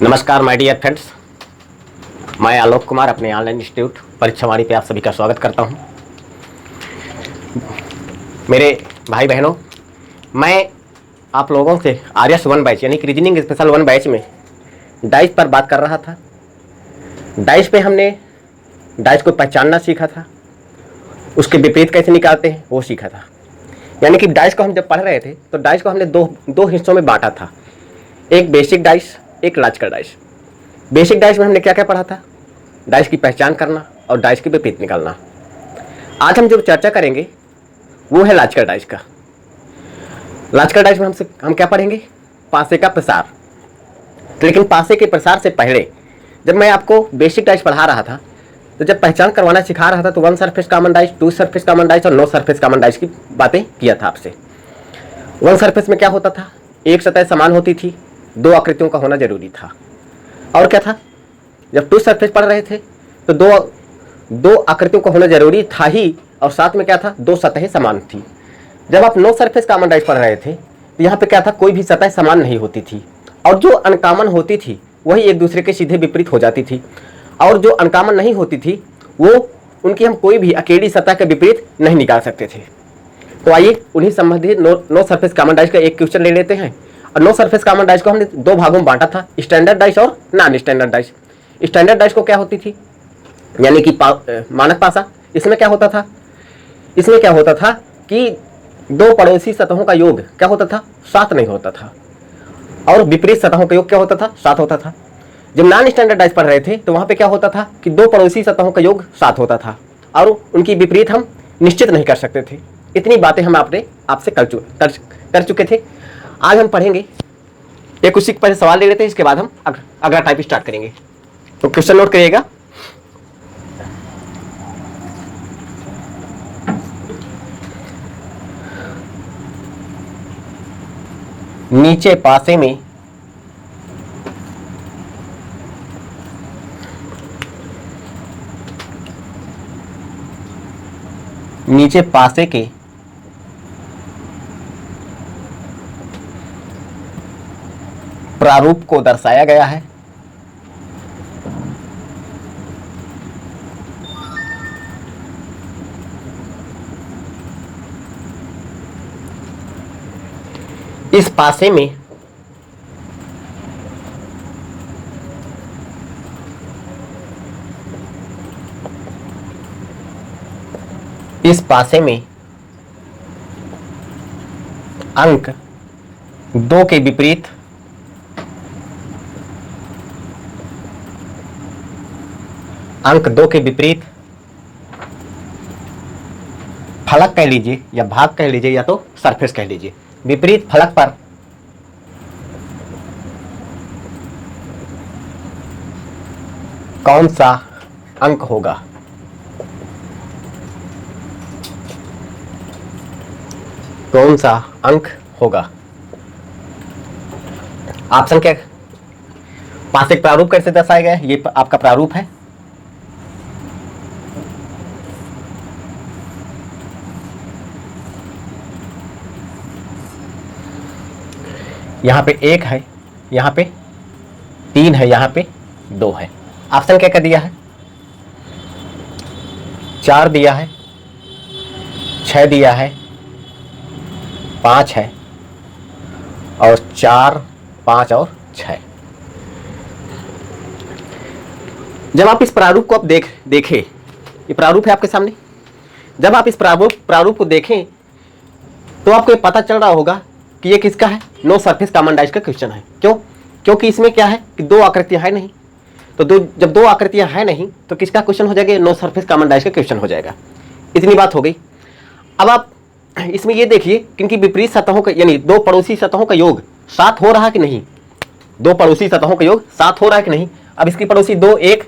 नमस्कार my dear friends, मैं आलोक कुमार अपने ऑनलाइन इंस्टीट्यूट परीक्षावाणी पे आप सभी का स्वागत करता हूं। मेरे भाई बहनों, मैं आप लोगों से आर्यस 1 बैच यानी कि रीजनिंग स्पेशल 1 बैच में डाइस पर बात कर रहा था। डाइस पे हमने डाइस को पहचानना सीखा था, उसके विपरीत कैसे निकालते हैं वो सीखा था। यानी कि डाइस को हम जब पढ़ रहे थे तो डाइस को हमने दो हिस्सों में बांटा था, एक बेसिक डाइस, एक लॉजिकल डाइस। बेसिक डाइस में हमने क्या क्या पढ़ा था? डाइस की पहचान करना और डाइस की विपरीत निकालना। आज हम जो चर्चा करेंगे वो है लॉजिकल डाइस का। लॉजिकल डाइस में हम क्या पढ़ेंगे? पासे का प्रसार। लेकिन पासे के प्रसार से पहले जब मैं आपको बेसिक डाइस पढ़ा रहा था तो जब पहचान करवाना सिखा रहा था तो 1 surface common dice, 2 surface common dice और 9 सरफेस कॉमन डाइस की बातें किया था आपसे। 1 सरफेस में क्या होता था? एक सतह समान होती थी, 2 आकृतियों का होना जरूरी था। और क्या था? जब 2 सरफेस पढ़ रहे थे तो दो आकृतियों का होना जरूरी था ही, और साथ में क्या था? 2 सतहें समान थी। जब आप 9 सरफेस कॉमन डाइस पढ़ रहे थे तो यहाँ पे क्या था? कोई भी सतह समान नहीं होती थी, और जो अनकॉमन होती थी वही एक दूसरे के सीधे विपरीत हो जाती थी, और जो अनकॉमन नहीं होती थी वो उनकी हम कोई भी अकेली सतह के विपरीत नहीं निकाल सकते थे। तो आइए उन्हीं संबंधित 9 सरफेस कॉमन डाइस का एक क्वेश्चन ले लेते हैं। और 9 सरफेस कॉमन डाइस को हमने 2 भागों में बांटा था, स्टैंडर्ड डाइस और non standard dice. Standard dice को क्या होती थी? यानी कि मानक पासा। इसमें क्या होता था? इसमें क्या होता था कि 2 पड़ोसी सतहों का योग क्या होता था? 7 नहीं होता था, और विपरीत सतहों का योग क्या होता था? 7 होता था। जब नॉन स्टैंडर्ड डाइस पढ़ रहे थे तो वहां पे क्या होता था कि 2 पड़ोसी सतहों का योग 7 होता था, और उनकी विपरीत हम निश्चित नहीं कर सकते थे। इतनी बातें हम आपसे कर चुके थे। आज हम पढ़ेंगे एक उसी पर सवाल ले लेते हैं, इसके बाद हम अगला टाइप स्टार्ट करेंगे। तो क्वेश्चन नोट करिएगा। नीचे पासे में के प्रारूप को दर्शाया गया है। इस पासे में अंक 2 के विपरीत फलक कह लीजिए या भाग कह लीजिए या तो सरफेस कह लीजिए, विपरीत फलक पर कौन सा अंक होगा? कौन सा अंक होगा? ऑप्शन क्या? पासे प्रारूप कैसे दर्शाया गया है? ये आपका प्रारूप है। यहाँ पे 1 है, यहाँ पे 3 है, यहाँ पे 2 है। ऑप्शन क्या दिया है? 4 दिया है, 6 दिया है, 5 है, और 4, 5 और 6। जब आप इस प्रारूप को देखें, ये प्रारूप है आपके सामने। जब आप इस प्रारूप को देखें तो आपको ये पता चल रहा होगा कि ये किसका है? 9 सरफेस कॉमन डाइस का क्वेश्चन है। क्यों? क्योंकि इसमें क्या है कि 2 आकृतियां है नहीं, तो जब 2 आकृतियां है नहीं तो किसका क्वेश्चन हो जाएगा? 9 सरफेस कॉमन डाइस का क्वेश्चन हो जाएगा। इतनी बात हो गई। अब आप इसमें ये देखिए कि इनकी विपरीत सतहों का यानी 2 पड़ोसी सतहों का योग 7 हो रहा है कि नहीं? 2 पड़ोसी सतहों का योग 7 हो रहा है कि नहीं? अब इसकी पड़ोसी 2, 1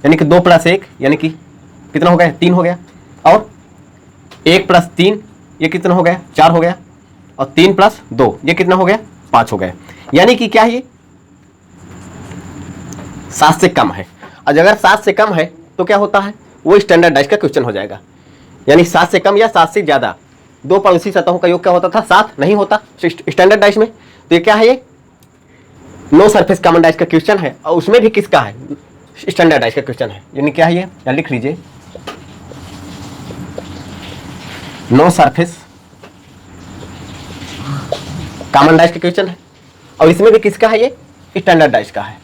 यानी कि 2 + 1 यानी कि कितना हो गया? 3 हो गया, और 1 + 3 ये कितना हो गया? 4 हो गया, और 3 + 2 ये कितना हो गया? 5 हो गया। यानी कि क्या है? ये 7 से कम है। और अगर 7 से कम है तो क्या होता है? वो स्टैंडर्ड डाइस का क्वेश्चन हो जाएगा। यानी 7 से कम या 7 से ज्यादा 2 पड़ोसी सतहों का योग क्या होता था? 7 नहीं होता स्टैंडर्ड डाइस में। तो ये क्या है? ये नो सरफेस कॉमन डाइस का क्वेश्चन है और उसमें भी किसका है, स्टैंडर्ड डाइस का क्वेश्चन है। यानी क्या है ये, या लिख लीजिए नो सरफेस कॉमन डाइस का क्वेश्चन है और इसमें भी किसका है, ये स्टैंडर्ड डाइस का है।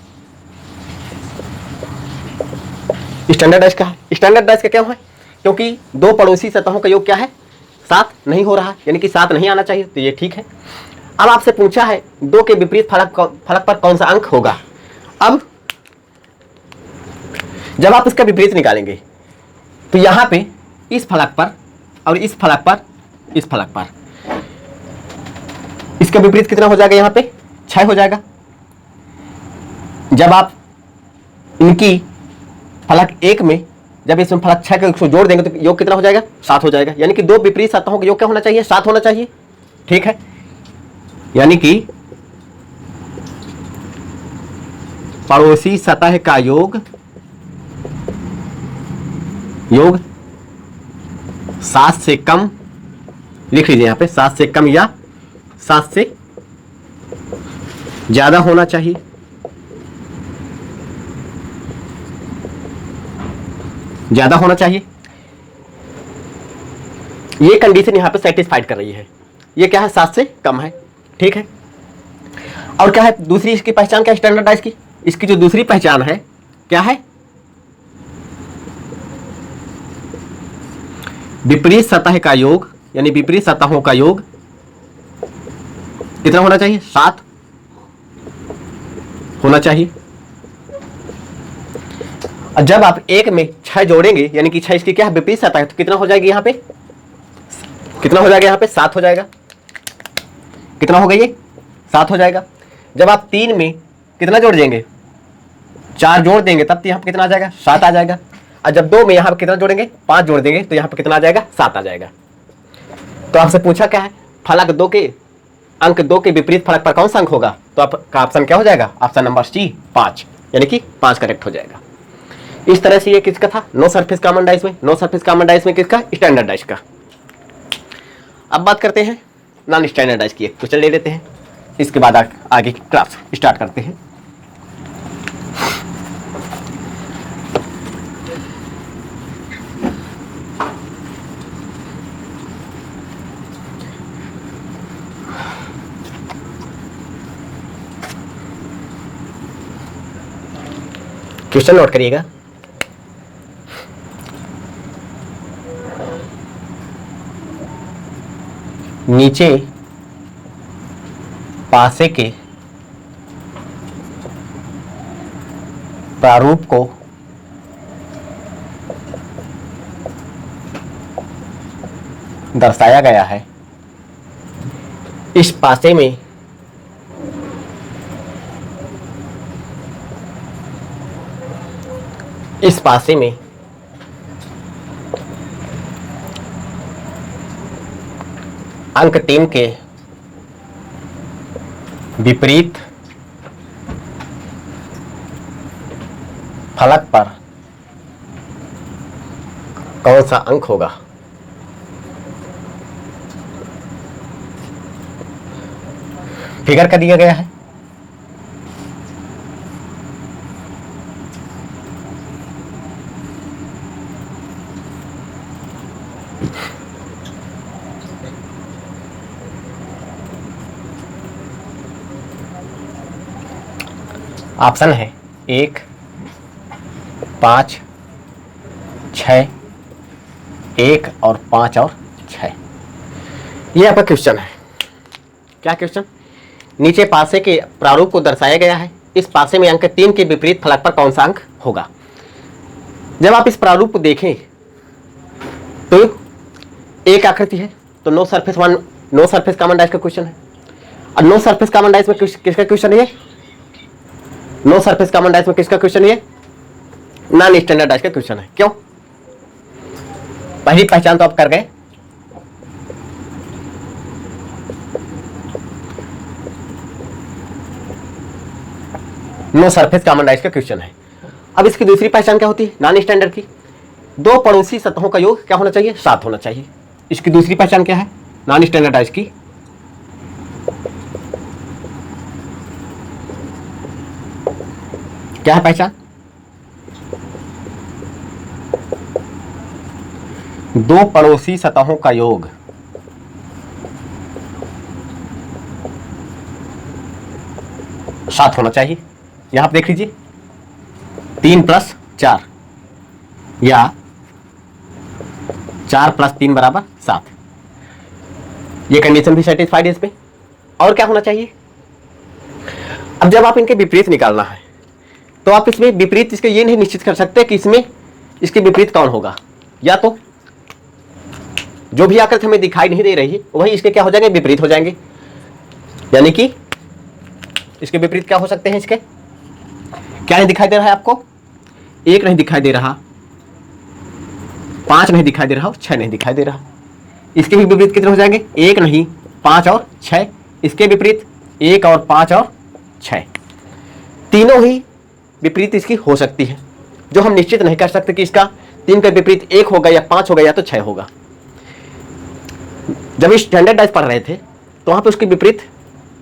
स्टैंडर्ड डाइस का है। स्टैंडर्ड डाइस का क्या है, क्योंकि दो पड़ोसी सतहों का योग क्या है, 7 नहीं हो रहा, यानी कि 7 नहीं आना चाहिए, तो ये ठीक है। अब आपसे पूछा है दो के विपरीत फलक पर कौन सा अंक होगा। अब जब आप इसका विपरीत निकालेंगे तो यहां पे इस फलक पर और इस फलक पर, इस फलक पर इसका विपरीत कितना हो जाएगा, यहां पे 6 हो जाएगा। जब आप इनकी फलक 1 में जब इसमें फलक 6 को जोड़ देंगे तो योग कितना हो जाएगा, 7 हो जाएगा। यानी कि दो विपरीत सतहों का योग क्या होना चाहिए, 7 होना चाहिए। ठीक है, यानी कि पड़ोसी सतह का योग 7 से कम, लिख लीजिए यहां पे 7 से कम या 7 से ज्यादा होना चाहिए। ज्यादा होना चाहिए, ये कंडीशन यहां पे सेटिस्फाइड कर रही है। ये क्या है, 7 से कम है। ठीक है, और क्या है दूसरी इसकी पहचान, क्या स्टैंडर्ड डाइस की, इसकी जो दूसरी पहचान है क्या है, विपरीत सतह का योग, यानी विपरीत सतहों का योग कितना होना चाहिए, 7 होना चाहिए। और जब आप 1 में 6 जोड़ेंगे, यानी कि 6 इसकी क्या है, विपरीत सतह है, तो कितना हो जाएगी यहां पे, कितना हो जाएगा यहां पे, 7 हो जाएगा। कितना हो गया ये, 7 हो जाएगा। जब आप 3 में कितना जोड़ देंगे, 4 जोड़ देंगे, तब यहां पे कितना आ जाएगा, 7 आ जाएगा। और जब 2 में यहां पे कितना जोड़ेंगे, 5 जोड़ देंगे, तो यहां पे कितना आ जाएगा, 7 आ जाएगा। तो आपसे पूछा क्या है, फलक 2 के अंक 2 के विपरीत फलक पर कौन सा अंक होगा, तो आपका ऑप्शन क्या हो जाएगा, ऑप्शन नंबर सी 5, यानी कि 5 करेक्ट हो जाएगा। इस तरह से ये किसका था, नो सरफेस कॉमन डाइस में, नो सरफेस कॉमन डाइस में किसका, स्टैंडर्ड डाइस का। अब बात करते हैं नॉन स्टैंडर्ड डाइस की, एक क्वेश्चन ले लेते हैं, इसके बाद आगे की क्लास स्टार्ट करते हैं। क्वेश्चन नोट करिएगा, नीचे पासे के प्रारूप को दर्शाया गया है। इस पासे में अंक 3 के विपरीत फलक पर कौन सा अंक होगा। फिगर कर दिया गया है, ऑप्शन है 1, 5, 6, 1 और 5 और 6। ये आपका क्वेश्चन है। क्या क्वेश्चन, नीचे पासे के प्रारूप को दर्शाया गया है, इस पासे में अंक 3 के विपरीत फलक पर कौन सा अंक होगा। जब आप इस प्रारूप को देखें तो एक आकृति है, तो नो सरफेस कॉमन डाइस का क्वेश्चन है। और नो सरफेस कॉमन डाइस में किसका क्वेश्चन है, नो सरफेस कॉमन डाइस में किसका क्वेश्चन है, नॉन स्टैंडर्ड डाइस का क्वेश्चन है। क्यों, पहली पहचान तो आप कर गए। नो सरफेस कॉमन डाइस का क्वेश्चन है। अब इसकी दूसरी पहचान क्या होती है, नॉन स्टैंडर्ड की, दो पड़ोसी सतहों का योग क्या होना चाहिए, 7 होना चाहिए। इसकी दूसरी पहचान क्या है, नॉन स्टैंडर्ड डाइस की, क्या है पहचान? दो पड़ोसी सतहों का योग सात होना चाहिए। यहां पर देख लीजिए 3+4 या 4+3 बराबर 7। ये कंडीशन भी सेटिस्फाइड है इस पे। और क्या होना चाहिए? अब जब आप इनके विपरीत निकालना है तो आप इसमें विपरीत इसके ये नहीं निश्चित कर सकते कि इसमें इसके विपरीत कौन होगा। या तो जो भी आकृति हमें दिखाई नहीं दे रही वही इसके क्या हो जाएंगे, विपरीत हो जाएंगे। यानी कि इसके विपरीत क्या हो सकते हैं? इसके क्या नहीं दिखाई दे रहा है आपको? 1 नहीं दिखाई दे रहा, 5 नहीं दिखाई दे रहा और 6 नहीं दिखाई दे रहा। इसके भी विपरीत कितने हो जाएंगे? 1 नहीं, 5 और 6। इसके विपरीत 1 और 5 और 6। तीनों ही विपरीत इसकी हो सकती है। जो हम निश्चित नहीं कर सकते कि इसका 3 का विपरीत 1 होगा या 5 होगा या तो 6 होगा। जब इस स्टैंडर्डाइज पढ़ रहे थे तो वहां पे उसके विपरीत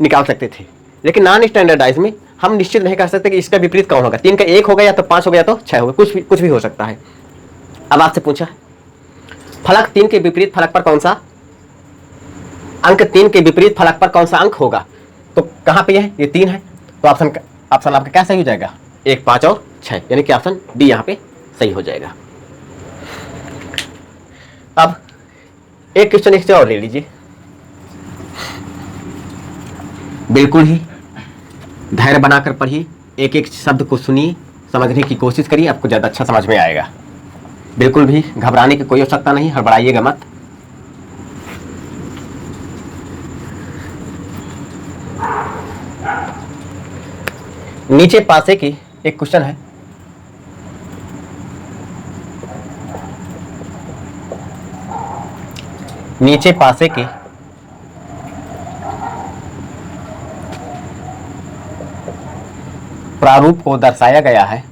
निकाल सकते थे, लेकिन नॉन स्टैंडर्डाइज में हम निश्चित नहीं कर सकते कि इसका विपरीत कौन होगा। 3 का 1 होगा या तो 5 होगा या तो 6 होगा, कुछ भी हो सकता है। अब आपसे पूछा फलक 3 के विपरीत फलक पर कौन सा अंक 3 के विपरीत फलक पर कौन सा अंक होगा? तो कहां पे है? ये 3 है, तो ऑप्शन आपका क्या सही हो जाएगा? 1, 5 और 6, यानी कि ऑप्शन डी यहां पे सही हो जाएगा। अब एक क्वेश्चन एक से और ले लीजिए। बिल्कुल ही धैर्य बनाकर पढ़िए, एक एक शब्द को सुनिए, समझने की कोशिश करिए, आपको ज़्यादा अच्छा समझ में आएगा। बिल्कुल भी घबराने की कोई आवश्यकता नहीं, हड़बड़ाइएगा मत। नीचे पासे की एक क्वेश्चन है। नीचे पासे के प्रारूप को दर्शाया गया है।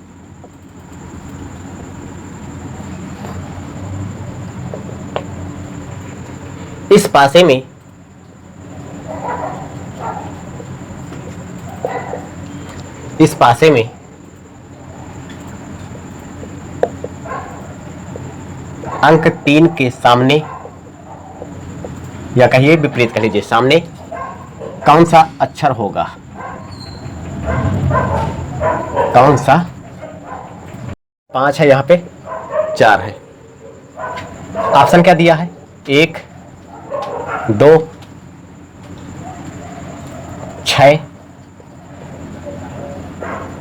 इस पासे में अंक 3 के सामने या कहिए विपरीत कह लीजिए, सामने कौन सा अक्षर होगा? कौन सा? 5 है, यहां पे 4 है। ऑप्शन क्या दिया है? 1, 2, 6,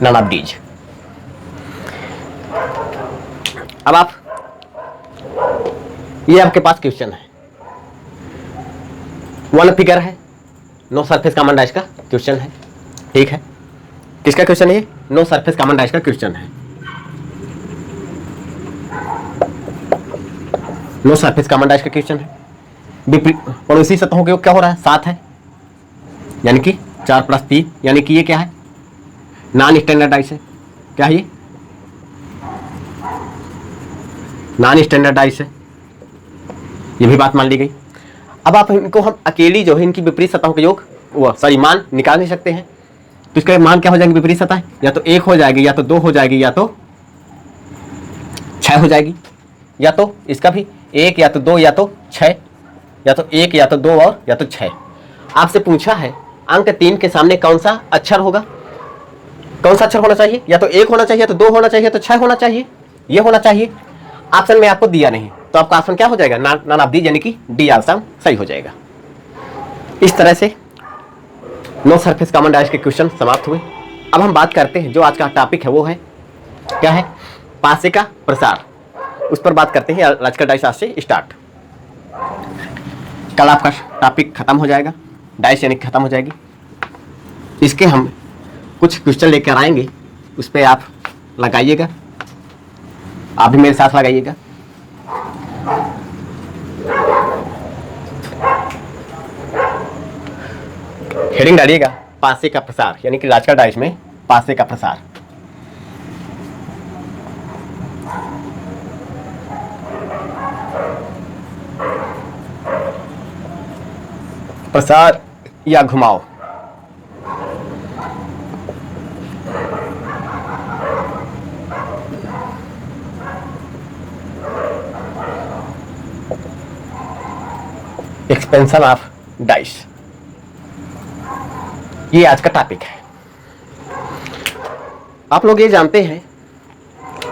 नन ऑफ दीज। अब आप ये आपके पास क्वेश्चन है, 1 फिगर है, नो सरफेस कॉमन डाइस का क्वेश्चन है। ठीक है, किसका क्वेश्चन है? नो सरफेस कॉमन डाइस का क्वेश्चन है। नो सरफेस कॉमन डाइस का क्वेश्चन है। पड़ोसी सतहों के योग क्या हो रहा है? 7 है, यानी कि 4+3, यानी कि ये क्या है? नॉन स्टैंडर्डाइज है। क्या है ये? नॉन स्टैंडर्डाइज है, ये भी बात मान ली गई। अब आप इनको हम अकेली जो है इनकी विपरीत सतहों के योग मान निकाल नहीं सकते हैं। तो इसका मान क्या हो जाएंगे? विपरीत सतह या तो 1 हो जाएगी, या तो 2 हो जाएगी, या तो 6 हो जाएगी। या तो इसका भी 1 या तो 2 या तो 6, या तो 1 या तो 2 और या तो 6। आपसे पूछा है अंक 3 के सामने कौन सा अक्षर होगा? कौन सा अक्षर होना चाहिए? या तो 1 होना चाहिए, या तो 2 होना चाहिए, या तो 6 होना चाहिए, ये होना चाहिए। ऑप्शन में आपको दिया नहीं, तो आपका ऑप्शन क्या हो जाएगा? नॉन ऑफ दीज, यानी कि डी ऑप्शन सही हो जाएगा। इस तरह से नो सरफेस कॉमन डाइस के क्वेश्चन समाप्त हुए। अब हम बात करते हैं जो आज का टॉपिक है, वो है क्या है? पासे का प्रसार। उस पर बात करते हैं। आज का डाइस आज से स्टार्ट। कल आपका टॉपिक खत्म हो जाएगा, डाइस यानी खत्म हो जाएगी। इसके हम कुछ क्वेश्चन लेकर आएंगे, उस पर आप लगाइएगा, आप भी मेरे साथ लगाइएगा। हेडिंग डालिएगा पासे का प्रसार, यानी कि आज का डाइस में पासे का प्रसार। प्रसार या घुमाव। एक्सपेंशन ऑफ डाइस, ये आज का टॉपिक है। आप लोग ये जानते हैं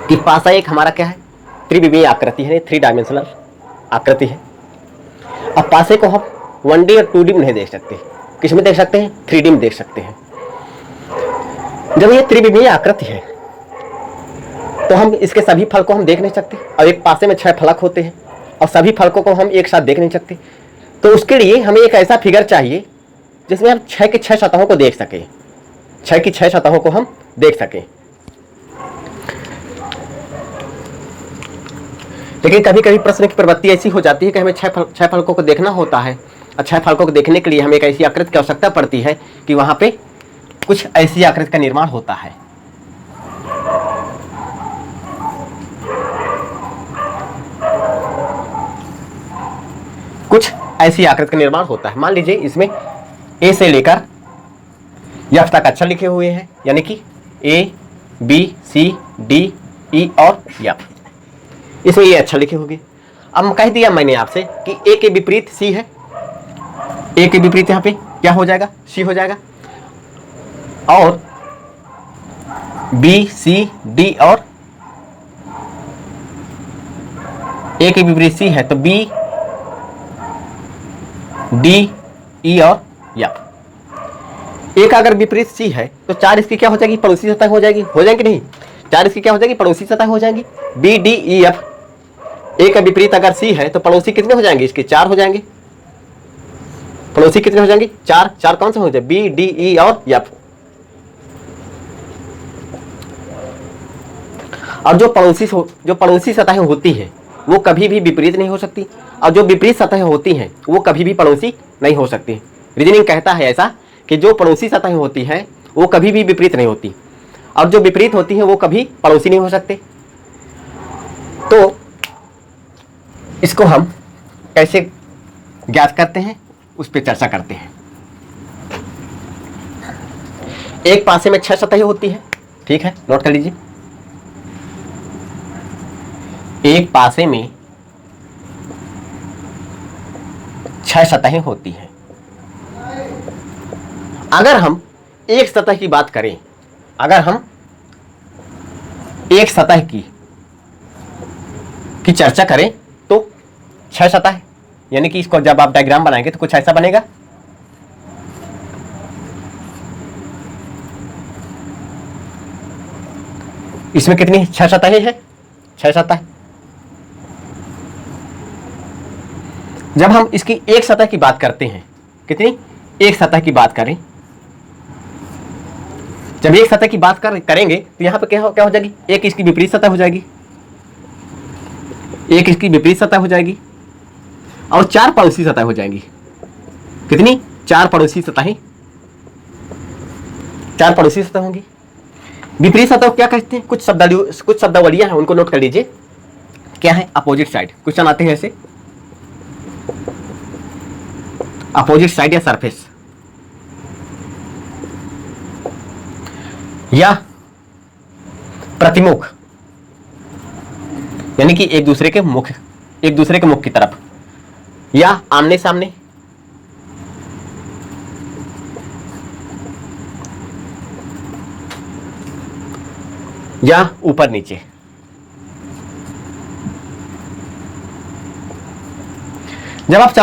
कि पासा एक हमारा क्या है, त्रिविमीय आकृति है, 3 डायमेंशनल आकृति है। अब पासे को हम 1D और 2D में नहीं देख सकते, किस में देख सकते हैं, 3D में देख सकते हैं। जब ये त्रिविमीय आकृति है तो हम इसके सभी फल को हम देख नहीं सकते, और एक पासे में 6 फलक होते हैं और सभी फलकों को हम एक साथ देख नहीं सकते। तो उसके लिए हमें एक ऐसा फिगर चाहिए जिसमें हम 6 की 6 सतहों को देख सकें, 6 की 6 सतहों को हम देख सकें। लेकिन कभी कभी प्रश्न की प्रवृत्ति ऐसी हो जाती है कि हमें 6 फलकों को देखना होता है, और 6 फलकों को देखने के लिए हमें एक ऐसी आकृति की आवश्यकता पड़ती है कि वहां पे कुछ ऐसी आकृति का निर्माण होता है। कुछ ऐसी आकृति का निर्माण होता है। मान लीजिए इसमें ए से लेकर एफ तक अक्षर लिखे हुए हैं, यानी कि A B C D E और एफ, इसमें ये अक्षर लिखे होंगे। अब कह दिया मैंने आपसे कि ए के विपरीत सी है, ए के विपरीत यहां पे क्या हो जाएगा, सी हो जाएगा, और बी सी डी, और ए के विपरीत सी है तो बी डी ई और एफ। एक अगर विपरीत सी है तो 4 इसकी क्या हो जाएगी, पड़ोसी सतह हो जाएगी, हो जाएंगी नहीं, 4 इसकी क्या हो जाएगी, पड़ोसी सतह हो जाएंगी, बी डी ई एफ। ए का विपरीत अगर सी है तो पड़ोसी कितने हो जाएंगे, इसके 4 हो जाएंगे, पड़ोसी कितने हो जाएंगे, 4, 4 कौन से हो जाए, बी डी ई और एफ। और जो पड़ोसी सतहें होती है वो कभी भी विपरीत नहीं हो सकती, और जो विपरीत सतहें होती हैं वो कभी भी पड़ोसी नहीं हो सकती। रीजनिंग कहता है ऐसा कि जो पड़ोसी सतहें होती हैं वो कभी भी विपरीत नहीं होती, और जो विपरीत होती हैं वो कभी पड़ोसी नहीं हो सकते। तो इसको हम कैसे ज्ञात करते हैं उस पर चर्चा करते हैं। एक पासे में 6 सतहें होती है, ठीक है, नोट कर लीजिए। एक पासे में 6 सतहें होती हैं। अगर हम एक सतह की बात करें, अगर हम एक सतह की चर्चा करें तो 6 सतह, यानी कि इसको जब आप डायग्राम बनाएंगे तो कुछ ऐसा बनेगा। इसमें कितनी 6 सतहें हैं, 6 सतह। जब हम इसकी एक सतह की बात करते हैं, कितनी, एक सतह की बात करें, जब एक सतह की बात करेंगे तो यहां पे क्या हो जाएगी, एक इसकी विपरीत सतह हो जाएगी, एक इसकी विपरीत सतह हो जाएगी, और 4 पड़ोसी सतह हो जाएंगी। कितनी, 4 पड़ोसी सतहें, 4 पड़ोसी सतह होंगी। विपरीत सतह क्या कहते हैं, कुछ शब्दावलियां हैं, उनको नोट कर लीजिए। क्या है, अपोजिट साइड, क्वेश्चन आते हैं ऐसे, अपोजिट साइड या सरफेस, या प्रतिमुख, यानी कि एक दूसरे के मुख की तरफ, या आमने सामने, या ऊपर नीचे। जब आप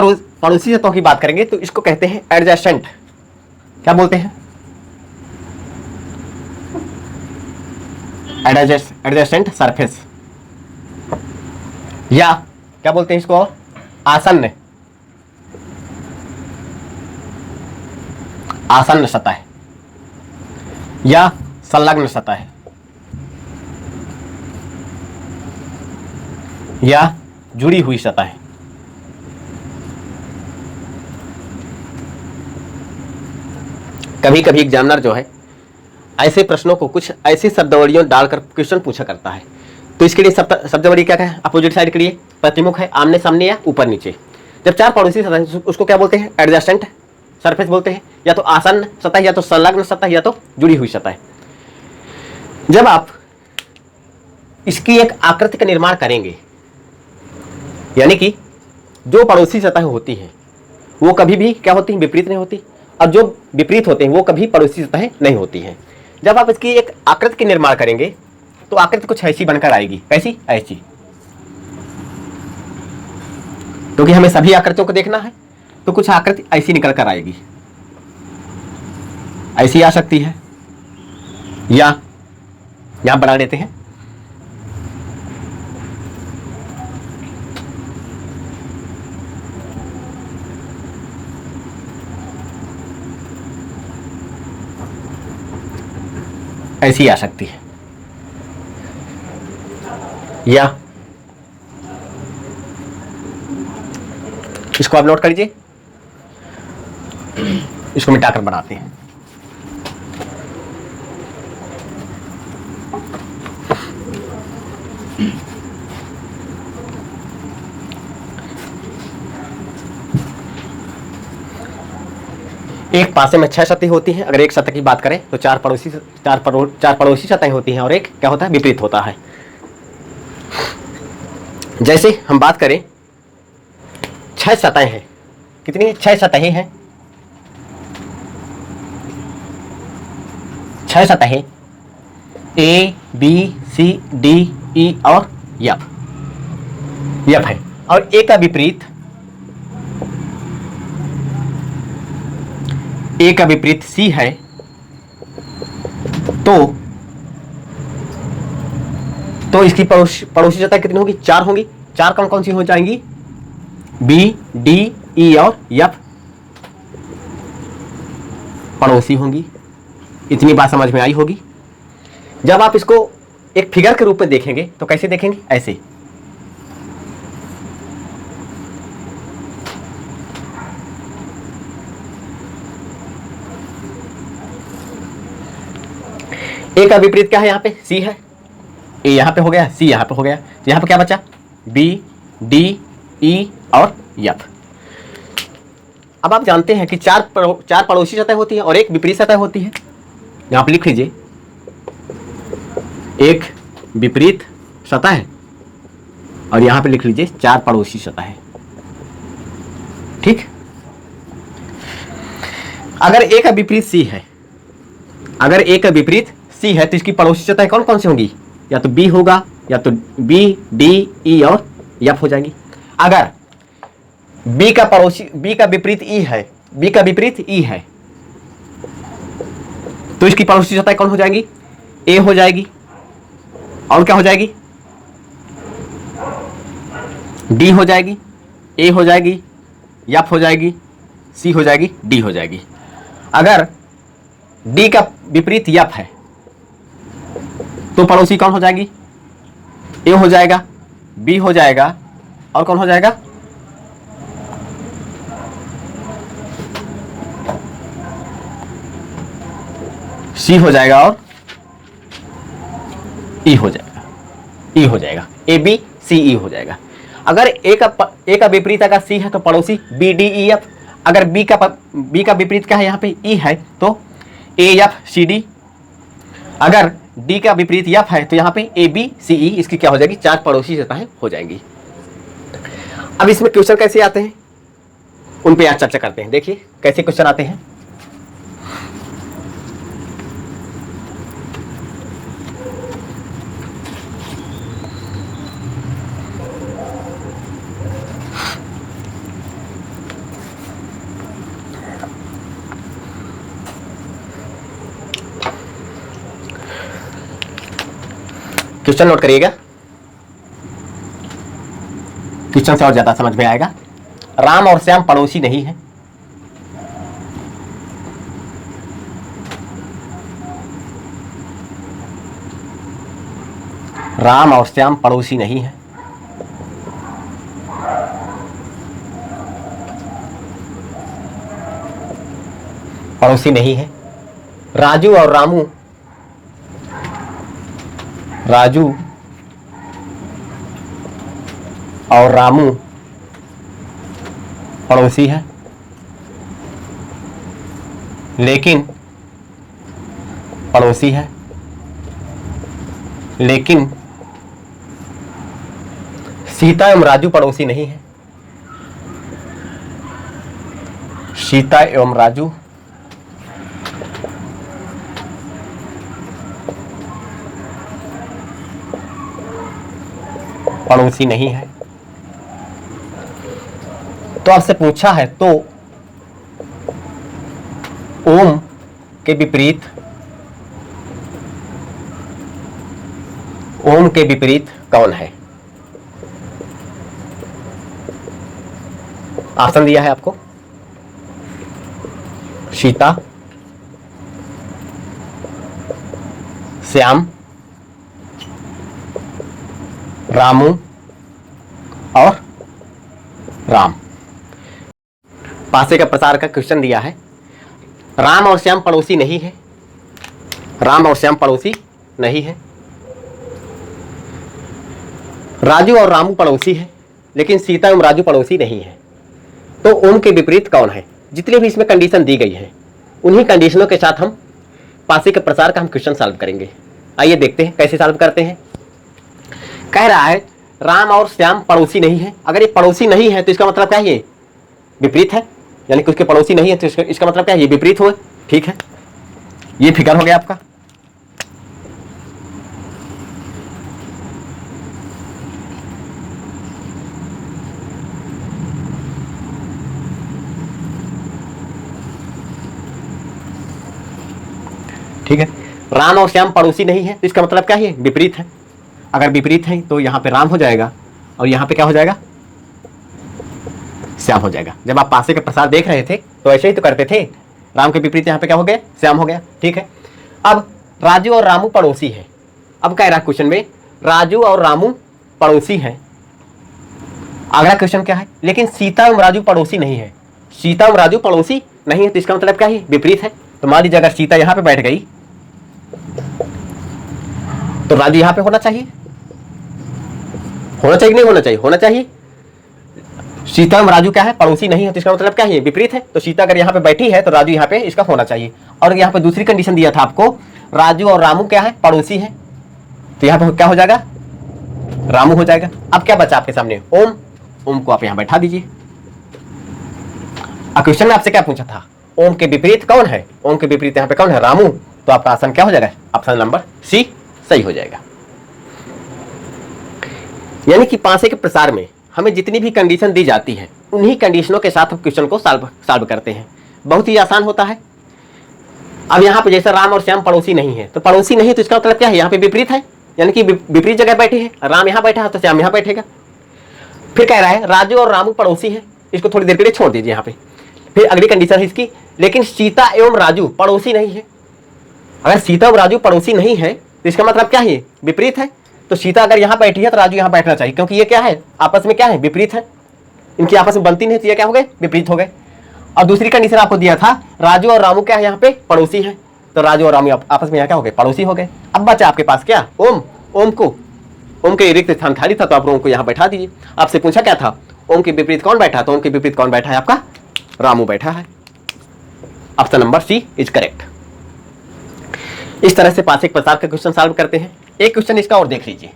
पड़ोसी सतहों की बात करेंगे तो इसको कहते हैं एडजेसेंट, क्या बोलते हैं, एडजेसेंट सरफेस, या क्या बोलते हैं इसको, आसन्न, आसन्न सतह, या संलग्न सतह, या जुड़ी हुई सतह। कभी कभी एग्जामिनर जो है ऐसे प्रश्नों को कुछ ऐसी शब्दावलियों डालकर क्वेश्चन पूछा करता है, तो इसके लिए शब्दावली क्या है, अपोजिट साइड के लिए प्रतिमुख है, आमने सामने या ऊपर नीचे। जब 4 पड़ोसी सतह उसको क्या बोलते हैं, एडजेसेंट सरफेस बोलते हैं, या तो आसन्न सतह, या तो संलग्न सतह, या तो जुड़ी हुई सतह। जब आप इसकी एक आकृति का निर्माण करेंगे, यानी कि जो पड़ोसी सतह होती है वो कभी भी क्या होती है, विपरीत नहीं होती, और जो विपरीत होते हैं वो कभी पड़ोसी सतहें नहीं होती हैं। जब आप इसकी एक आकृति के निर्माण करेंगे तो आकृति कुछ ऐसी बनकर आएगी। कैसी? ऐसी। क्योंकि हमें सभी आकृतियों को देखना है, तो कुछ आकृति ऐसी निकल कर आएगी, ऐसी आ सकती है, या यहां बना लेते हैं, ऐसी आ सकती है, या इसको आप नोट कर लीजिए, इसको मिटाकर बनाते हैं। एक पासे में 6 सतहें होती हैं। अगर एक सतह की बात करें तो चार पड़ोसी सतहें होती हैं, और एक क्या होता है, विपरीत होता है। जैसे हम बात करें 6 सतहें हैं। कितनी? 6 सतहें हैं। 6 सतहें A B C D E और एफ है, और ए का विपरीत, ए का विपरीत सी है, तो इसकी पड़ोसी सतह कितनी होगी? 4 होंगी। 4 कौन कौन सी हो जाएंगी? बी डी ई और एफ पड़ोसी होंगी। इतनी बात समझ में आई होगी। जब आप इसको एक फिगर के रूप में देखेंगे तो कैसे देखेंगे? ऐसे। ए का विपरीत क्या है? यहां पे सी है। ए यहां पे हो गया, सी यहां पे हो गया, यहां पे क्या बचा? बी डी ई और एफ। अब आप जानते हैं कि चार पड़ोसी सतह होती है और एक विपरीत सतह होती है। यहां पे लिख लीजिए, एक विपरीत सतह है, और यहां पे लिख लीजिए 4 पड़ोसी सतह है। ठीक। अगर ए का विपरीत सी है, अगर ए का विपरीत सी है तो इसकी पड़ोसी सतह कौन कौन सी होंगी? या तो बी होगा, या तो बी डी ई और एफ हो जाएंगी। अगर बी का विपरीत ई है, बी का विपरीत ई है, तो इसकी पड़ोसी सतह कौन हो जाएगी? ए हो जाएगी, और क्या हो जाएगी? डी हो जाएगी, ए हो जाएगी, एफ हो जाएगी, सी हो जाएगी, डी हो जाएगी। अगर डी का विपरीत एफ है तो पड़ोसी कौन हो जाएगी? ए हो जाएगा, बी हो जाएगा, और कौन हो जाएगा? सी हो जाएगा, और ई हो जाएगा, ई हो जाएगा, ए बी सी ई हो जाएगा। अगर ए का विपरीत अगर सी है तो पड़ोसी बी डी ई एफ। अगर बी का विपरीत क्या है? यहाँ पे ई है, तो ए एफ सी डी। अगर डी का विपरीत एफ है तो यहाँ पे ए बी सी ई, इसकी क्या हो जाएगी? 4 पड़ोसी सतहें हो जाएंगी। अब इसमें क्वेश्चन कैसे आते हैं उन पे आज चर्चा करते हैं। देखिए कैसे क्वेश्चन आते हैं। क्वेश्चन नोट करिएगा, क्वेश्चन से और ज्यादा समझ में आएगा। राम और श्याम पड़ोसी नहीं है। राम और श्याम पड़ोसी नहीं है। पड़ोसी नहीं है। राजू और रामू, राजू और रामू पड़ोसी है, लेकिन पड़ोसी है, लेकिन सीता एवं राजू पड़ोसी नहीं है। सीता एवं राजू पड़ोसी नहीं है। तो आपसे पूछा है तो ओम के विपरीत कौन है? ऑप्शन दिया है आपको, सीता, श्याम, रामू और राम। पासे का प्रसार का क्वेश्चन दिया है। राम और श्याम पड़ोसी नहीं है, राम और श्याम पड़ोसी नहीं है। राजू और रामू पड़ोसी है, लेकिन सीता एवं राजू पड़ोसी नहीं है। तो ओम के विपरीत कौन है? जितनी भी इसमें कंडीशन दी गई है, उन्हीं कंडीशनों के साथ हम पासे के प्रसार का हम क्वेश्चन सॉल्व करेंगे। आइए देखते हैं कैसे सॉल्व करते हैं। कह रहा है राम और श्याम पड़ोसी नहीं है। अगर ये पड़ोसी नहीं है तो इसका मतलब क्या है? ये विपरीत है, यानी कि उसके पड़ोसी नहीं है तो इसका मतलब क्या है? ये विपरीत हुए। ठीक है, ये फिगर हो गया आपका। ठीक है, राम और श्याम पड़ोसी नहीं है तो इसका मतलब क्या है? विपरीत है। अगर विपरीत है तो यहां पे राम हो जाएगा और यहां पे क्या हो जाएगा? श्याम हो जाएगा। जब आप पासे का प्रसार देख रहे थे तो ऐसे ही तो करते थे, राम के विपरीत यहां पे क्या हो गया? श्याम हो गया। ठीक है, अब राजू और रामू पड़ोसी है। अब कह रहा क्वेश्चन में राजू और रामू पड़ोसी है। अगला क्वेश्चन क्या है? लेकिन सीता और राजू पड़ोसी नहीं है। सीता और राजू पड़ोसी नहीं है तो इसका मतलब क्या है? विपरीत है। तो मान लीजिए अगर सीता यहां पे बैठ गई तो राजू यहां पे होना चाहिए, होना चाहिए नहीं होना चाहिए? होना चाहिए। सीता और राजू क्या है? पड़ोसी नहीं है तो इसका मतलब क्या है? विपरीत है। तो सीता अगर यहाँ पे बैठी है तो राजू यहाँ पे इसका होना चाहिए। और यहाँ पे दूसरी कंडीशन दिया था आपको, राजू और रामू क्या है? पड़ोसी है। तो यहाँ पे क्या हो जाएगा? रामू हो जाएगा। अब क्या बचा आपके सामने? ओम। ओम को आप यहाँ बैठा दीजिए। क्वेश्चन में आपसे क्या पूछा था? ओम के विपरीत कौन है? ओम के विपरीत यहाँ पे कौन है? रामू। तो आपका ऑप्शन क्या हो जाएगा? ऑप्शन नंबर सी सही हो जाएगा। यानी कि पासे के प्रसार में हमें जितनी भी कंडीशन दी जाती है उन्हीं कंडीशनों के साथ हम क्वेश्चन को सॉल्व करते हैं। बहुत ही आसान होता है। अब यहाँ पे जैसे राम और श्याम पड़ोसी नहीं है, तो पड़ोसी नहीं है तो इसका मतलब क्या है? यहाँ पे विपरीत है, यानी कि विपरीत जगह बैठे हैं। राम यहाँ बैठा है तो श्याम यहाँ बैठेगा। फिर कह रहा है राजू और रामू पड़ोसी है। इसको थोड़ी देर के लिए छोड़ दीजिए यहाँ पे। फिर अगली कंडीशन है इसकी, लेकिन सीता एवं राजू पड़ोसी नहीं है। अगर सीता और राजू पड़ोसी नहीं है तो इसका मतलब क्या है? विपरीत है। तो सीता अगर यहाँ बैठी है तो राजू यहाँ बैठना चाहिए, क्योंकि ये क्या है? आपस में क्या है? विपरीत है। इनकी आपस में बनती नहीं तो ये क्या हो गए? विपरीत हो गए। और दूसरी कंडीशन आपको दिया था, राजू और रामू क्या है? यहाँ पे पड़ोसी है। तो राजू और रामू आपस में यहाँ क्या हो गए? पड़ोसी हो गए। अब बचा आपके पास क्या? ओम। ओम के रिक्त स्थान खाली था तो आप ओम को यहाँ बैठा दीजिए। आपसे पूछा क्या था? ओम के विपरीत कौन बैठा? तो ओम के विपरीत कौन बैठा है? आपका रामू बैठा है। Option number C is correct. इस तरह से पासे के प्रसार का क्वेश्चन सॉल्व करते हैं। एक क्वेश्चन इसका और देख लीजिए।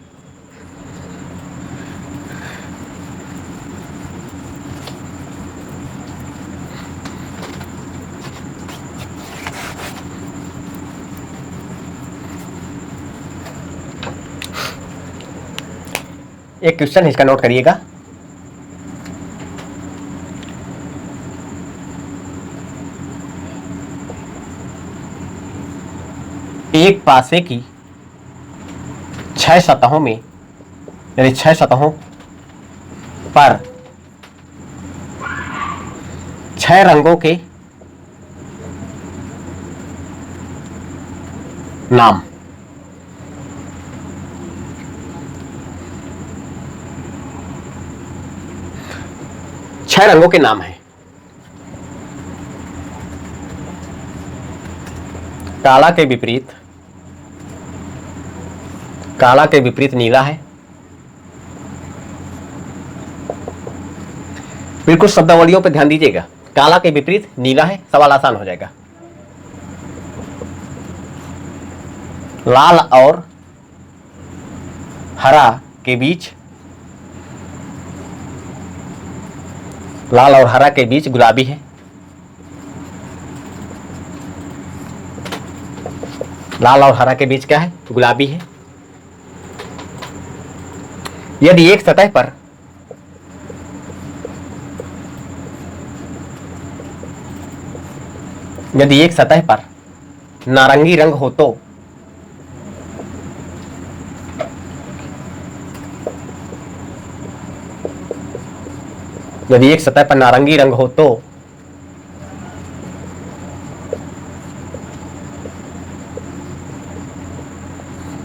एक क्वेश्चन इसका नोट करिएगा। एक पासे की 6 सतहों में, यानी 6 सतहों पर 6 रंगों के नाम। छह रंगों के नाम हैं। काला के विपरीत नीला है। बिल्कुल शब्दावलियों पर ध्यान दीजिएगा। काला के विपरीत नीला है, सवाल आसान हो जाएगा। लाल और हरा के बीच गुलाबी है। लाल और हरा के बीच क्या है? गुलाबी है। यदि एक सतह पर नारंगी रंग हो तो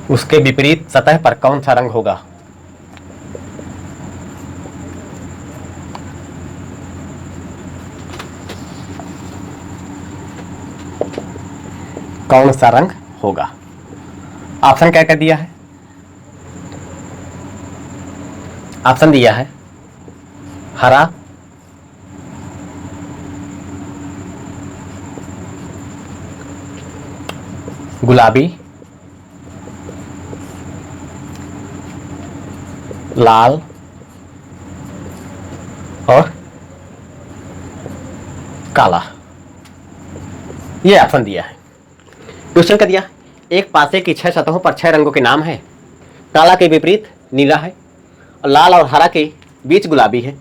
उसके विपरीत सतह पर कौन सा रंग होगा? कौन सा रंग होगा? ऑप्शन क्या क्या दिया है? ऑप्शन दिया है हरा, गुलाबी, लाल और काला। ये ऑप्शन दिया है। क्वेश्चन क्या दिया? एक पासे की 6 सतहों पर 6 रंगों के नाम है। काला के विपरीत नीला है और लाल और हरा के बीच गुलाबी है।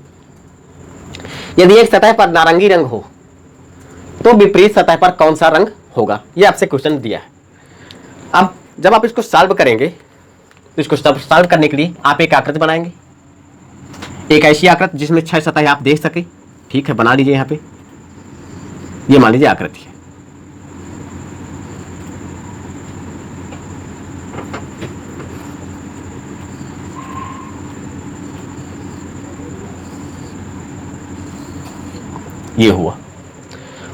यदि एक सतह पर नारंगी रंग हो तो विपरीत सतह पर कौन सा रंग होगा? यह आपसे क्वेश्चन दिया है। अब जब आप इसको सॉल्व करेंगे तो इसको सॉल्व करने के लिए आप एक आकृति बनाएंगे, एक ऐसी आकृति जिसमें 6 सतह आप देख सके। ठीक है, बना लीजिए। यहां पे ये मान लीजिए आकृति है। ये हुआ।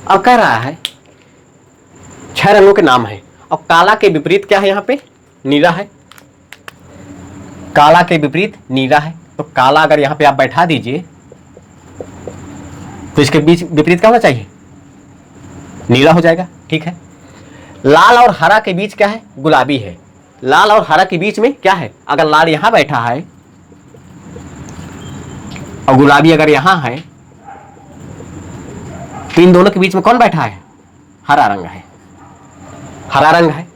अब कह रहा है 6 रंगों के नाम है और काला के विपरीत क्या है? यहां पे नीला है। काला के विपरीत नीला है, तो काला अगर यहां पे आप बैठा दीजिए तो इसके बीच विपरीत क्या होना चाहिए? नीला हो जाएगा। ठीक है। लाल और हरा के बीच क्या है? गुलाबी है। लाल और हरा के बीच में क्या है? अगर लाल यहां बैठा है और गुलाबी अगर यहां है तो इन दोनों के बीच में कौन बैठा है? हरा रंग है। हरा रंग है।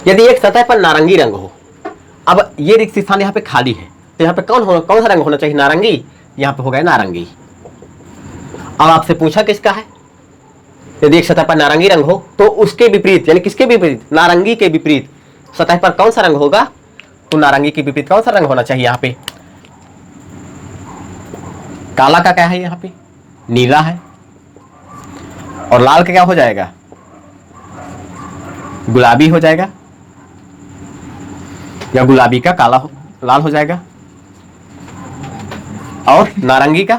यदि एक सतह पर नारंगी रंग हो, अब ये रिक्त स्थान यहां पे खाली है, तो यहां पे कौन सा रंग होना चाहिए? नारंगी। यहां पे हो गया नारंगी। अब आपसे पूछा किसका है? यदि एक सतह पर नारंगी रंग हो तो उसके विपरीत, यानी किसके विपरीत? नारंगी के विपरीत सतह पर कौन सा रंग होगा? तो नारंगी के विपरीत कौन सा रंग होना चाहिए? यहां पे काला का क्या है? यहां पे नीला है और लाल का क्या हो जाएगा? गुलाबी हो जाएगा, या गुलाबी का लाल हो जाएगा। और नारंगी का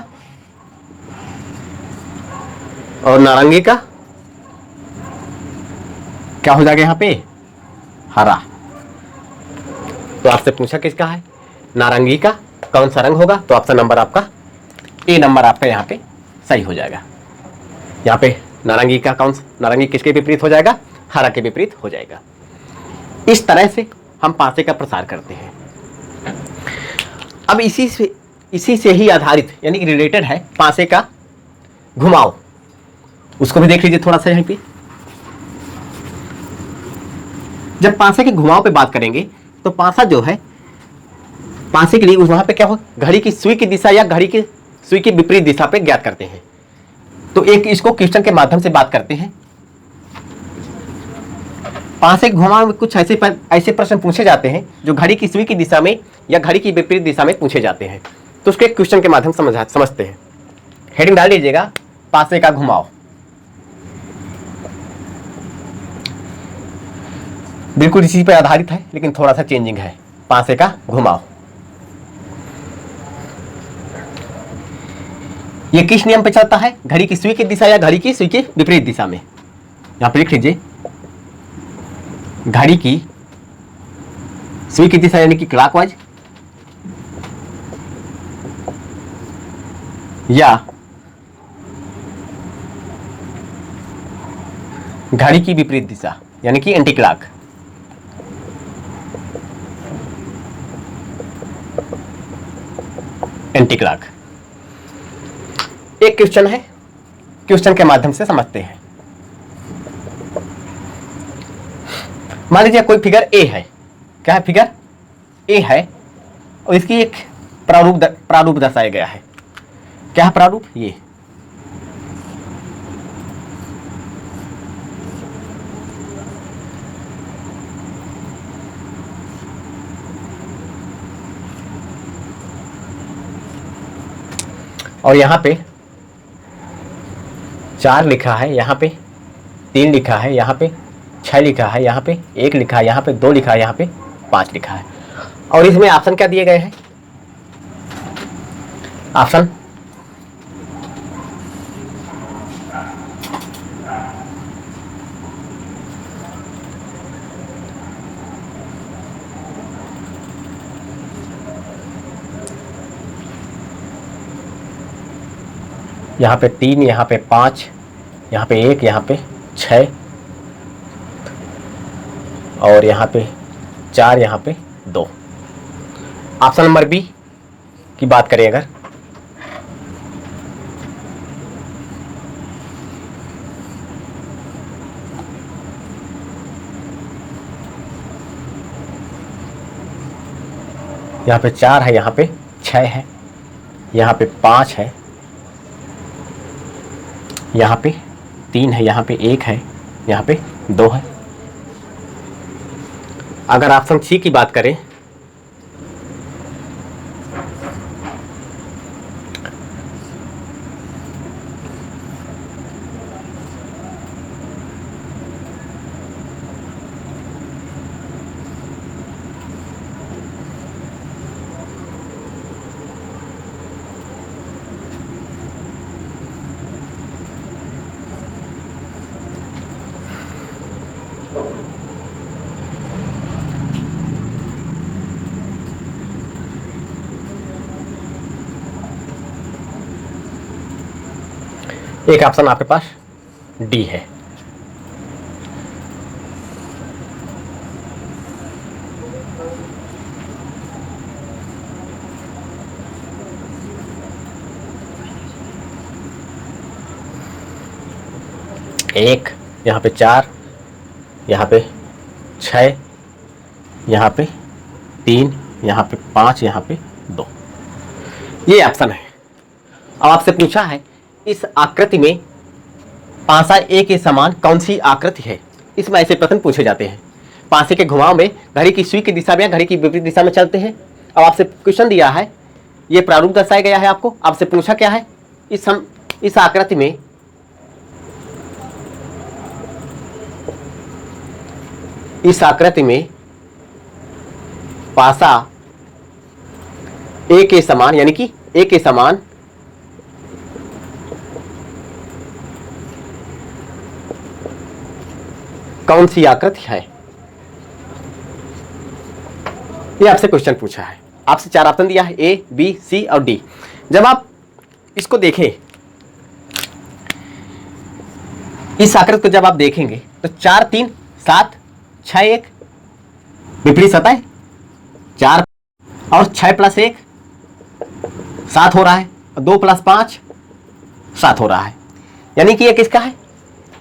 क्या हो जाएगा? यहां पे हरा। तो आपसे पूछा किसका है? नारंगी का कौन सा रंग होगा? तो ऑप्शन नंबर आपका ए नंबर आपका यहां पे सही हो जाएगा। यहां पे नारंगी किसके विपरीत हो जाएगा? हरा के विपरीत हो जाएगा। इस तरह से हम पासे का प्रसार करते हैं। अब इसी से ही आधारित यानी कि रिलेटेड है पासे का घुमाव। उसको भी देख लीजिए थोड़ा सा। यहीं पे जब पासे के घुमाव पे बात करेंगे तो पासा जो है, पासे के लिए वहां पे क्या हो? घड़ी की सुई की दिशा या घड़ी की सुई की विपरीत दिशा पे ज्ञात करते हैं। तो एक इसको क्वेश्चन के माध्यम से बात करते हैं। पासे के घुमाव में कुछ ऐसे प्रश्न पूछे जाते हैं जो घड़ी की सुई की दिशा में या घड़ी की विपरीत दिशा में पूछे जाते हैं। तो उसके क्वेश्चन के माध्यम से समझते हैं। हेडिंग डाल दीजिएगा पासे का घुमाव। बिल्कुल इसी पर आधारित है लेकिन थोड़ा सा चेंजिंग है। पासे का घुमाव ये किस नियम पे चलता है? घड़ी की सुई की दिशा या घड़ी की सुई के विपरीत दिशा में। यहां पर लिख लीजिए घड़ी की सुई की दिशा यानी कि क्लॉकवाइज, या घड़ी की विपरीत दिशा यानी कि एंटी क्लॉक। एक क्वेश्चन है, क्वेश्चन के माध्यम से समझते हैं। मान लीजिए कोई फिगर ए है, क्या है, फिगर ए है और इसकी एक प्रारूप दर्शाया गया है। क्या है प्रारूप, ये और यहां पे 4 लिखा है, यहां पे 3 लिखा है, यहां पे 6 लिखा है, यहां पे 1 लिखा है, यहां पे 2 लिखा है, यहां पे 5 लिखा है। और इसमें ऑप्शन क्या दिए गए हैं, ऑप्शन यहाँ पे 3, यहाँ पे 5, यहाँ पे 1, यहाँ पे 6 और यहाँ पे 4, यहाँ पे 2। ऑप्शन नंबर बी की बात करें अगर, यहाँ पे 4 है, यहाँ पे 6 है, यहाँ पे 5 है, यहाँ पे 3 है, यहाँ पे 1 है, यहाँ पे 2 है। अगर ऑप्शन सी की बात करें, एक ऑप्शन आपके पास डी है। एक, यहाँ पे 4, यहाँ पे 6, यहाँ पे 3, यहाँ पे 5, यहाँ पे 2, ये ऑप्शन है। अब आपसे पूछा है इस आकृति में पासा ए के समान कौन सी आकृति है। इसमें ऐसे प्रश्न पूछे जाते हैं। पासे के घुमाव में घड़ी की सुई की दिशा में या घड़ी की विपरीत दिशा में चलते हैं। अब आपसे क्वेश्चन दिया है, ये प्रारूप दर्शाया गया है, आपको आपसे पूछा क्या है, इस आकृति में पासा ए के समान, यानी कि ए के समान कौन सी आकृति है, ये आपसे क्वेश्चन पूछा है। आपसे 4 ऑप्शन दिया है, ए, बी, सी और डी। जब आप इसको देखें, इस आकृति को जब आप देखेंगे तो 4, 3, 7, 6, 1 विपरीत सतह है, 4 और 6 प्लस 1 7 हो रहा है, और 2 प्लस 5 7 हो रहा है। यानी कि ये किसका है,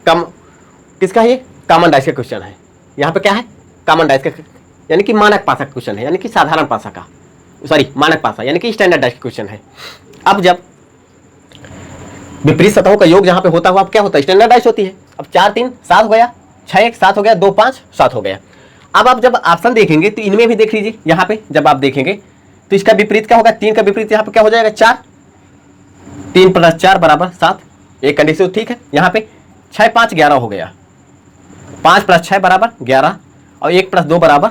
किसका है, ये कॉमन डाइस का क्वेश्चन है। यहाँ पे क्या है, कॉमन डाइस का, यानी कि मानक पासा का क्वेश्चन है, यानी कि साधारण पासा का, सॉरी मानक पासा, यानी कि स्टैंडर्ड डाइस का क्वेश्चन है। अब जब विपरीत सतहों का योग जहां पे होता हुआ, अब क्या होता है, स्टैंडर्ड डाइस होती है। अब 4, 3 7 हो गया, 6, 1 7 हो गया, 2, 5 7 हो गया। अब आप जब ऑप्शन देखेंगे तो इनमें भी देख लीजिए, यहाँ पे जब आप देखेंगे तो इसका विपरीत क्या होगा, 3 का विपरीत यहाँ पे क्या हो जाएगा, 4, 3 प्लस 4 बराबर 7, एक कंडीशन ठीक है। यहाँ पे 6, 5 11 हो गया, 5 प्लस 6 बराबर 11 और 1 प्लस 2 बराबर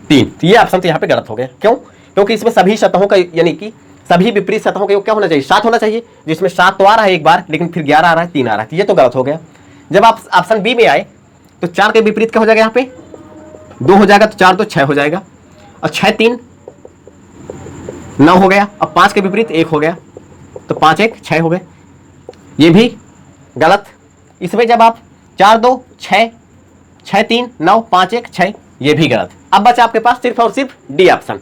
3। तो ये ऑप्शन तो यहाँ पे गलत हो गया। क्यों, क्योंकि इसमें सभी सतहों का, यानी कि सभी विपरीत सतहों का योग क्या होना चाहिए, 7 होना चाहिए, जिसमें 7 तो आ रहा है एक बार, लेकिन फिर 11 आ रहा है, 3 आ रहा है, ये तो गलत हो गया। जब आप ऑप्शन बी में आए तो 4 के विपरीत क्या हो जाएगा, यहाँ पे 2 हो जाएगा, तो 4 तो 6 हो जाएगा, और 6 3 9 हो गया, और 5 के विपरीत 1 हो गया, तो 5 1 6 हो गए, ये भी गलत। इसमें जब आप 4 2 6, 6 3 9 5 1 6, ये भी गलत। अब बचा आपके पास सिर्फ और सिर्फ डी ऑप्शन।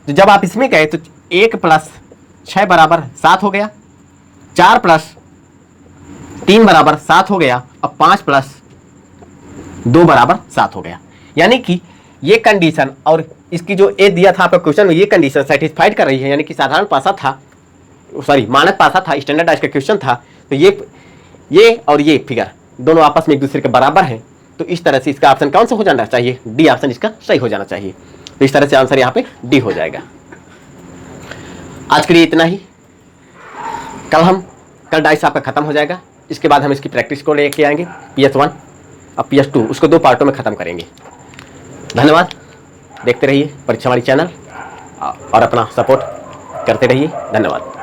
तो जब आप इसमें गए तो 1 प्लस 6 बराबर 7 हो गया, 4 प्लस 3 बराबर 7 हो गया, और 5 प्लस 2 बराबर 7 हो गया। यानी कि ये कंडीशन और इसकी जो ए दिया था आपका क्वेश्चन में, ये कंडीशन सेटिस्फाइड कर रही है, यानी कि साधारण पासा था, सॉरी मानक पासा था, स्टैंडर्डाइज का क्वेश्चन था। तो ये और ये फिगर दोनों आपस में एक दूसरे के बराबर हैं। तो इस तरह से इसका ऑप्शन कौन सा हो जाना चाहिए? डी ऑप्शन इसका सही हो जाना चाहिए। तो इस तरह से आंसर यहाँ पे डी हो जाएगा। आज के लिए इतना ही। कल डाइस आपका खत्म हो जाएगा। इसके बाद हम इसकी प्रैक्टिस को लेके आएंगे PS1 और PS2, उसको 2 पार्टों में खत्म करेंगे। धन्यवाद। देखते रहिए परीक्षा वाली चैनल और अपना सपोर्ट करते रहिए। धन्यवाद।